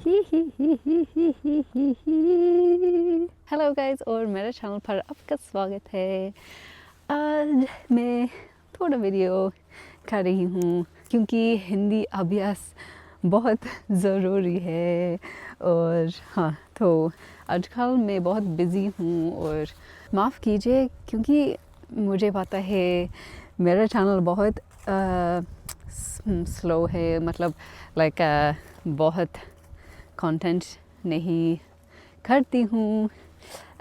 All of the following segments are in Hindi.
हेलो गाइस और मेरे चैनल पर आपका स्वागत है। आज मैं थोड़ा वीडियो कर रही हूँ क्योंकि हिंदी अभ्यास बहुत ज़रूरी है। और हाँ, तो आजकल मैं बहुत बिज़ी हूँ और माफ़ कीजिए क्योंकि मुझे पता है मेरा चैनल बहुत स्लो है, मतलब बहुत कंटेंट नहीं करती हूँ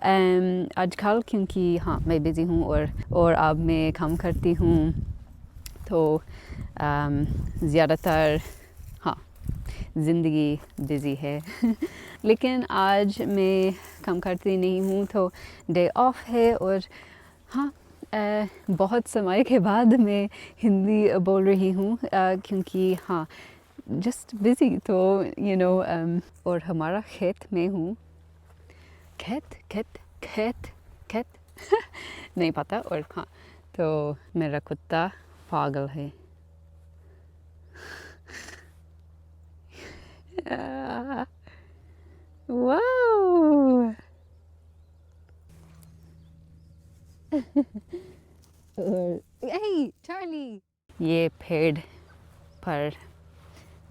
आजकल क्योंकि हाँ मैं बिज़ी हूँ और अब मैं काम करती हूँ, तो ज़्यादातर हाँ ज़िंदगी बिज़ी है। लेकिन आज मैं काम करती नहीं हूँ, तो डे ऑफ है और हाँ बहुत समय के बाद मैं हिंदी बोल रही हूँ क्योंकि हाँ जस्ट बिज़ी, तो और हमारा खेत में हूँ। खेत नहीं पता। और हाँ, तो मेरा कुत्ता पागल है। वाओ! और हे चार्ली, ये पेड़ पर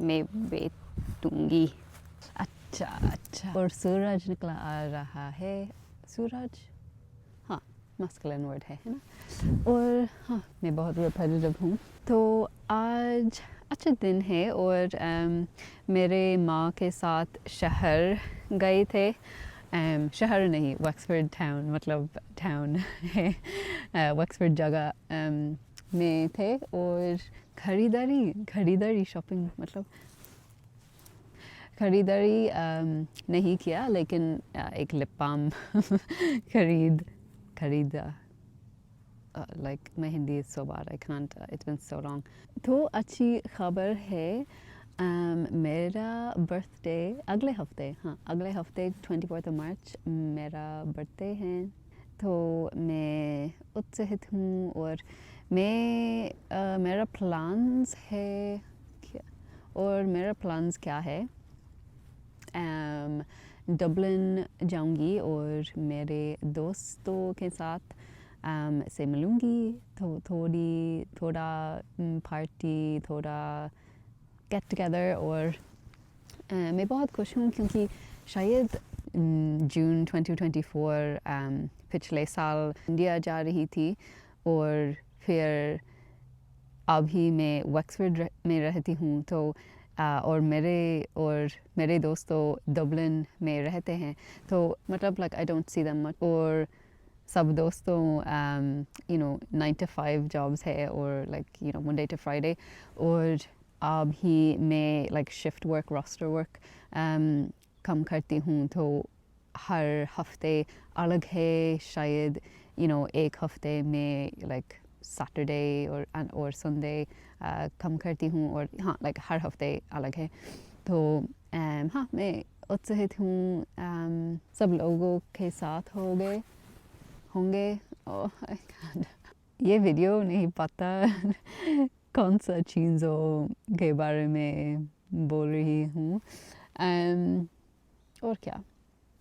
मैं बैठूंगी। अच्छा और सूरज निकला आ रहा है। सूरज हाँ मस्कुलिन वर्ड है ना। और हाँ मैं बहुत रिपेटिटिव हूँ। तो आज अच्छा दिन है और मेरे माँ के साथ शहर गए थे। शहर नहीं, वैक्सफोर्ड टाउन, मतलब टाउन है, वैक्सफोर्ड जगह में थे और खरीदारी शॉपिंग, मतलब खरीदारी नहीं किया, लेकिन एक लिप बाम खरीदा। Like my Hindi is so bad, I can't, it's been so long. तो अच्छी खबर है, मेरा बर्थडे अगले हफ्ते 24 मार्च मेरा बर्थडे है। तो मैं उत्साहित हूँ और मेरा प्लान्स क्या है, डबलिन जाऊंगी और मेरे दोस्तों के साथ से मिलूंगी, तो थोड़ा पार्टी, थोड़ा गेट टुगेदर। और मैं बहुत खुश हूँ क्योंकि शायद जून 2024 पिछले साल इंडिया जा रही थी और फिर अभी मैं वैक्सफोर्ड में रहती हूँ, तो और मेरे दोस्तों डबलिन में रहते हैं, तो मतलब I don't see them much. और सब दोस्तों 9 to 5 जॉब्स है और मंडे टू फ्राइडे, और अभी मैं शिफ्ट वर्क, रोस्टर वर्क कम करती हूँ, तो हर हफ्ते अलग है। शायद एक हफ्ते में सैटरडे और संडे कम करती हूँ, और हाँ हर हफ्ते अलग है। तो हाँ मैं उत्साहित हूँ, सब लोगों के साथ होंगे। ये वीडियो नहीं पता कौन सा चीज़ों के बारे में बोल रही हूँ। और क्या,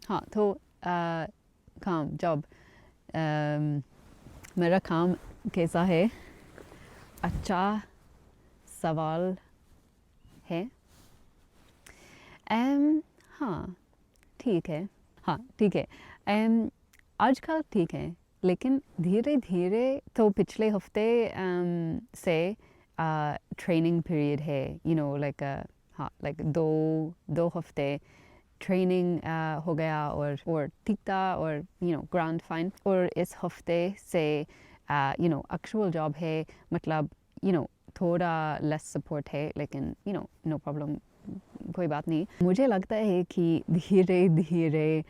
हाँ तो काम जॉब, मेरा काम कैसा है? अच्छा सवाल है। हाँ ठीक है, आजकल ठीक है, लेकिन धीरे धीरे, तो पिछले हफ्ते से ट्रेनिंग पीरियड है, हाँ दो हफ्ते ट्रेनिंग हो गया और ठीक था, और ग्रांड फाइन। और इस हफ्ते से एक्चुअल जॉब है, मतलब थोड़ा लेस सपोर्ट है, लेकिन नो प्रॉब्लम, कोई बात नहीं। मुझे लगता है कि धीरे धीरे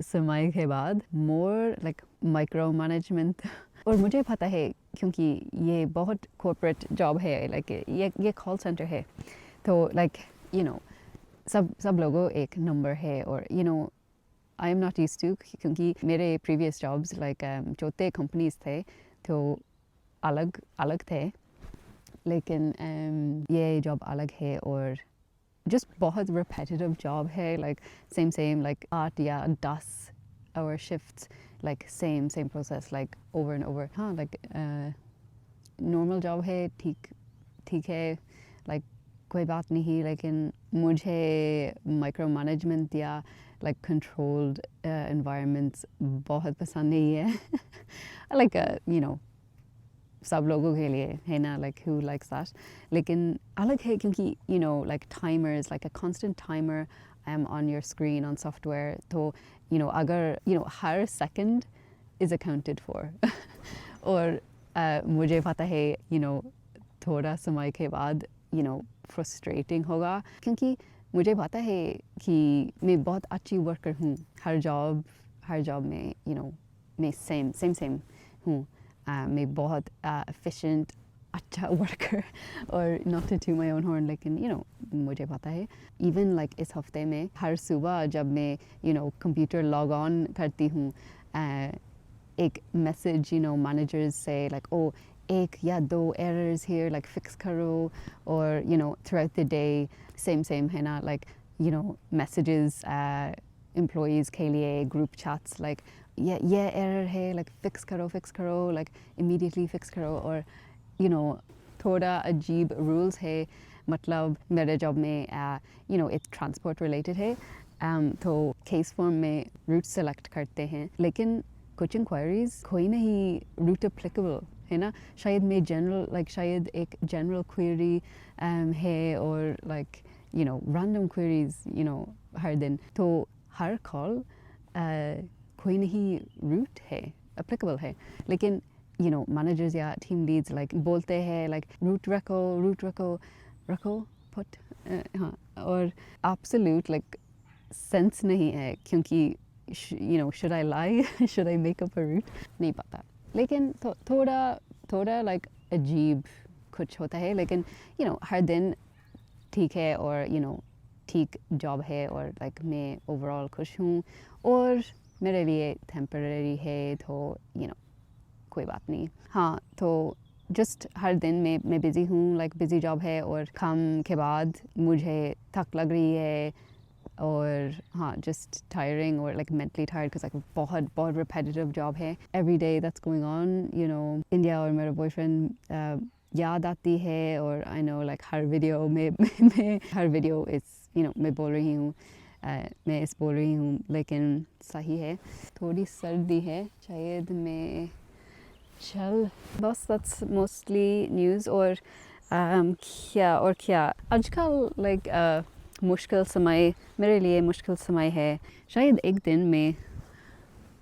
समय के बाद मोर माइक्रो मैनेजमेंट और मुझे पता है क्योंकि ये बहुत कॉर्पोरेट जॉब है, ये कॉल सेंटर है, तो सब लोगों एक नंबर है, और I am not used to, क्योंकि मेरे प्रीवियस जॉब्स छोटे कंपनीज थे, तो अलग अलग थे, लेकिन ये जॉब अलग है और just बहुत repetitive job है, like same like 8 या 10 hour shifts, like same process like over and over. हाँ, like normal job है, ठीक है, like कोई बात नहीं, लेकिन मुझे micro management या like controlled environments बहुत पसंद नहीं है. like you know, सब लोगों के लिए है ना, like who likes that, लेकिन अलग है क्योंकि you know like timers, like a constant timer on your screen on software, तो you know अगर you know her second is accounted for. और मुझे पता है you know थोड़ा समय के बाद you know frustrating होगा, क्योंकि मुझे पता है कि मैं बहुत अच्छी वर्कर हूँ, हर जॉब में you know मैं same हूँ, मैं बहुत efficient अच्छा वर्कर, और not to toot my own horn, लेकिन you know मुझे पता है even like इस हफ्ते में हर सुबह जब मैं you know computer log on करती हूँ, एक message you know managers say like oh एक या दो errors here like fix करो, or you know throughout the day same है ना, like you know messages employees के लिए group chats like ये error है, like fix करो like immediately fix करो, और you know थोड़ा अजीब rules है, मतलब मेरे job में you know it's transport related है, तो case form में route select करते हैं, लेकिन कुछ inquiries कोई नहीं route applicable है ना, शायद मैं general like शायद एक general query है, और like you know random queries you know हर दिन, तो हर call कोई नहीं route है applicable है, लेकिन you know managers या team leads like बोलते हैं like route रखो put हाँ, और absolute like sense नहीं है, क्योंकि you know should I lie should I make up a route, नहीं पता, लेकिन थोड़ा like अजीब कुछ होता है, लेकिन you know हर दिन ठीक है, और you know ठीक जॉब है, और like मैं ओवरऑल खुश हूँ, और मेरे लिए टेम्पररी है, तो you know कोई बात नहीं. हाँ, तो जस्ट हर दिन मैं बिज़ी हूँ, like बिज़ी जॉब है, और काम के बाद मुझे थक लग रही है, और हाँ just tiring or like mentally tired because like बहुत repetitive job है, every day that's going on, you know India और मेरा boyfriend याद आती है, और I know like her video में हर वीडियो is you know मैं बोल रही हूँ मैं इस बोल रही हूँ, लेकिन सही है, थोड़ी सर्दी है, शायद मैं चल बस that's mostly news. और क्या आजकल like मुश्किल समय, मेरे लिए मुश्किल समय है, शायद एक दिन मैं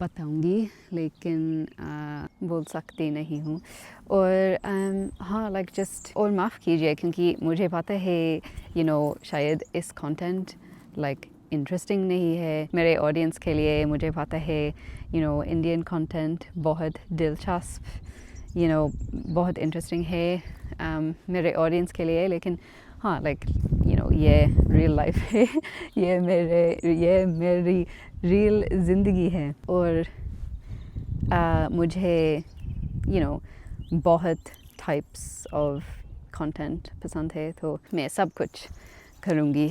बताऊंगी, लेकिन बोल सकती नहीं हूँ, और हाँ like just और माफ़ कीजिए, क्योंकि मुझे पता है you know शायद इस content like interesting नहीं है मेरे audience के लिए, मुझे पता है you know Indian content बहुत दिलचस्प you know बहुत interesting है मेरे audience के लिए, लेकिन हाँ like you know ये real life है ये मेरी real ज़िंदगी है, और मुझे you know बहुत types of content पसंद है, तो मैं सब कुछ करूँगी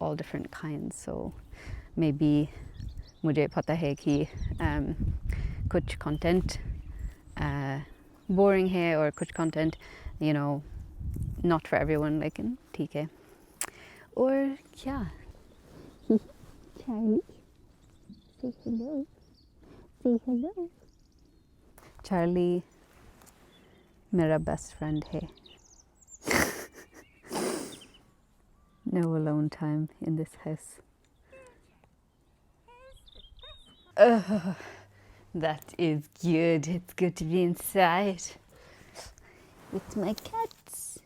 all different kinds, so maybe मुझे पता है कि कुछ content boring है, और कुछ content you know not for everyone, लेकिन ठीक है, और क्या Charlie, say hello. Say hello. Charlie मेरा best friend है. No alone time in this house. That is good. It's good to be inside with my cats.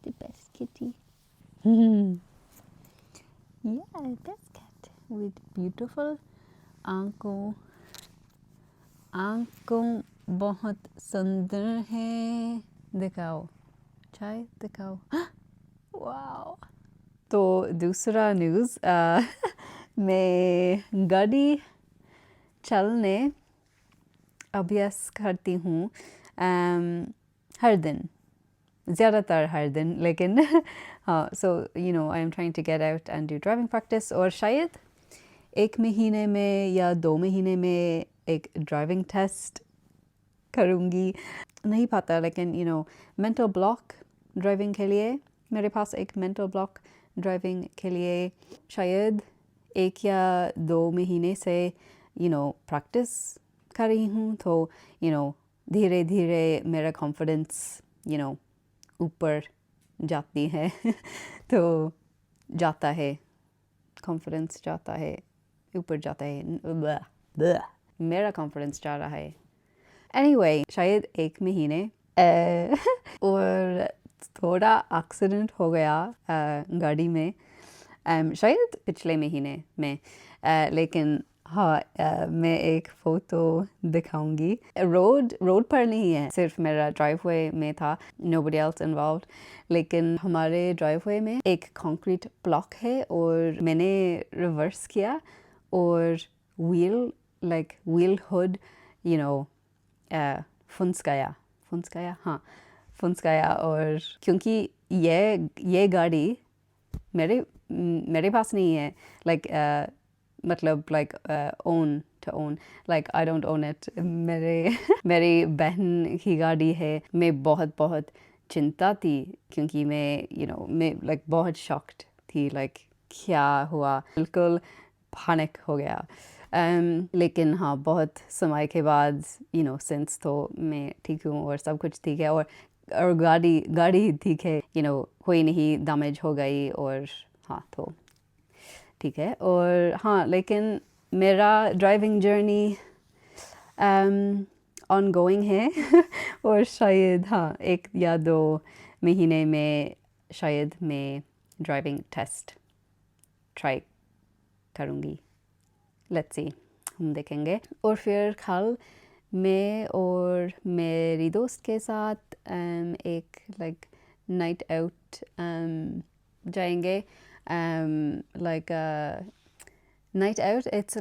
The best kitty. Yeah, best cat with beautiful आंखों बहुत सुंदर है, दिखाओ चाय दिखाओ. वाओ. तो दूसरा न्यूज़ मैं गाड़ी चलने अभ्यास करती हूँ हर दिन, ज़्यादातर हर दिन, लेकिन हाँ, so you know I am trying to get out and do driving practice, और शायद 1 महीने में या 2 महीने में एक ड्राइविंग टेस्ट करूँगी, नहीं पता, लेकिन you know mental block driving के लिए, मेरे पास एक मेंटल ब्लॉक ड्राइविंग के लिए शायद 1 या 2 महीने से यू नो प्रैक्टिस कर रही हूँ, तो यू नो धीरे धीरे मेरा कॉन्फिडेंस यू नो ऊपर जाती है तो जाता है, कॉन्फिडेंस जाता है, ऊपर जाता है, मेरा कॉन्फिडेंस जा रहा है। एनीवे, शायद 1 महीने और थोड़ा एक्सीडेंट हो गया गाड़ी में, शायद पिछले महीने में, लेकिन हाँ, मैं एक फ़ोटो दिखाऊंगी। रोड पर नहीं है, सिर्फ मेरा ड्राइववे में था, nobody else involved, लेकिन हमारे ड्राइववे में एक कंक्रीट ब्लॉक है और मैंने रिवर्स किया और व्हील हुड यू नो फुंस गया, हाँ फुंस गया, और क्योंकि ये गाड़ी मेरे पास नहीं है, मतलब own to own, I don't own it, मेरी बहन की गाड़ी है। मैं बहुत चिंता थी, क्योंकि मैं बहुत शॉक्ड थी, क्या हुआ, बिल्कुल पैनिक हो गया। लेकिन हाँ, बहुत समय के बाद सिंस तो मैं ठीक हूँ और सब कुछ ठीक है, और गाड़ी ठीक है, कोई नहीं डैमेज हो गई, और हाँ तो ठीक है। और हाँ, लेकिन मेरा ड्राइविंग जर्नी ऑनगोइंग है और शायद हाँ 1 या 2 महीने में शायद मैं ड्राइविंग टेस्ट ट्राई करूँगी, लेट्स सी, हम देखेंगे। और फिर कल मैं और मेरी दोस्त के साथ एक नाइट आउट जाएंगे, नाइट आउट, इट्स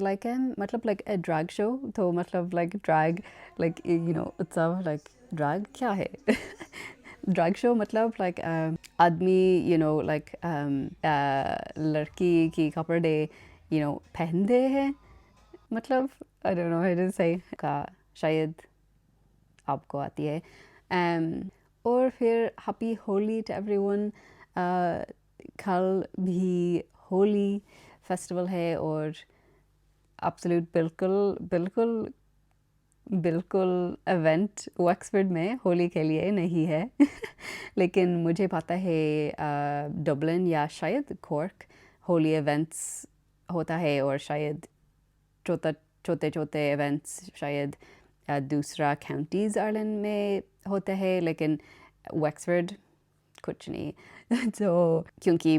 मतलब a ड्रैग शो, तो मतलब ड्रैग उत्सव, ड्रैग क्या है ड्रैग शो मतलब आदमी लड़की की कपड़े पहनते हैं, मतलब I don't know how to say, का शायद आपको आती है। और फिर हैप्पी होली टू एवरीवन। कल भी होली फेस्टिवल है, और एब्सोल्यूट बिल्कुल इवेंट ऑक्सफोर्ड में होली के लिए नहीं है लेकिन मुझे पता है डबलिन या शायद कॉर्क होली इवेंट्स होता है, और शायद छोटे इवेंट्स शायद दूसरा काउंटीज़ आयरलैंड में होते हैं, लेकिन ऑक्सफोर्ड कुछ नहीं तो क्योंकि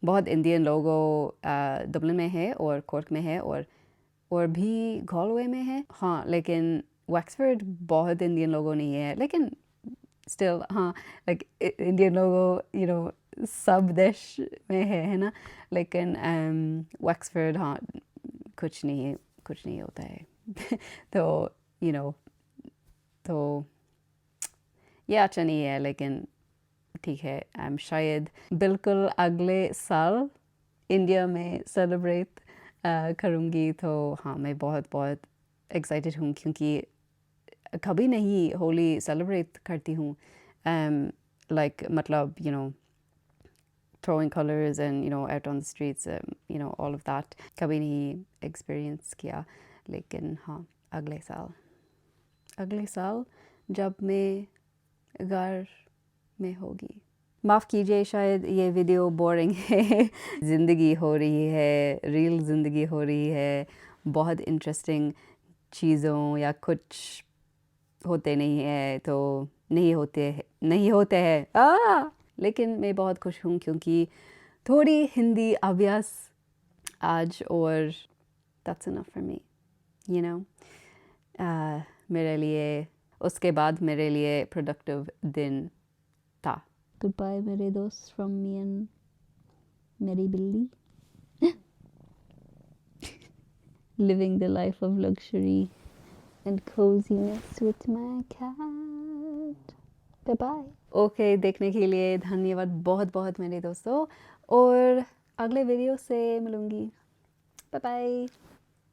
बहुत इंडियन लोगों डबलिन में है और कॉर्क में है, और भी गॉलवे में है, हाँ, लेकिन ऑक्सफोर्ड बहुत इंडियन लोगों नहीं है, लेकिन स्टिल हाँ इंडियन लोगों सब देश में है ना, लेकिन ऑक्सफोर्ड हाँ कुछ नहीं होता है तो तो ये अच्छा नहीं है, लेकिन ठीक है। शायद बिल्कुल अगले साल इंडिया में सेलिब्रेट करूँगी, तो हाँ मैं बहुत एक्साइटेड हूँ, क्योंकि कभी नहीं होली सेलिब्रेट करती हूँ, मतलब throwing colors and out on the streets, all of that कभी नहीं एक्सपीरियंस किया, लेकिन हाँ अगले साल जब मैं घर में होगी। माफ़ कीजिए, शायद ये वीडियो बोरिंग है ज़िंदगी हो रही है, रियल ज़िंदगी हो रही है, बहुत इंटरेस्टिंग चीज़ों या कुछ होते नहीं है, तो नहीं होते हैं लेकिन मैं बहुत खुश हूँ, क्योंकि थोड़ी हिंदी अभ्यास आज, और that's enough for me, मेरे लिए, उसके बाद मेरे लिए प्रोडक्टिव दिन था। Goodbye, मेरे दोस्त, from me and मेरी बिल्ली. Living the life of luxury and coziness with my cat. Bye bye. Okay, देखने के लिए धन्यवाद बहुत बहुत मेरे दोस्तों, और अगले वीडियो से मिलूँगी। Bye bye.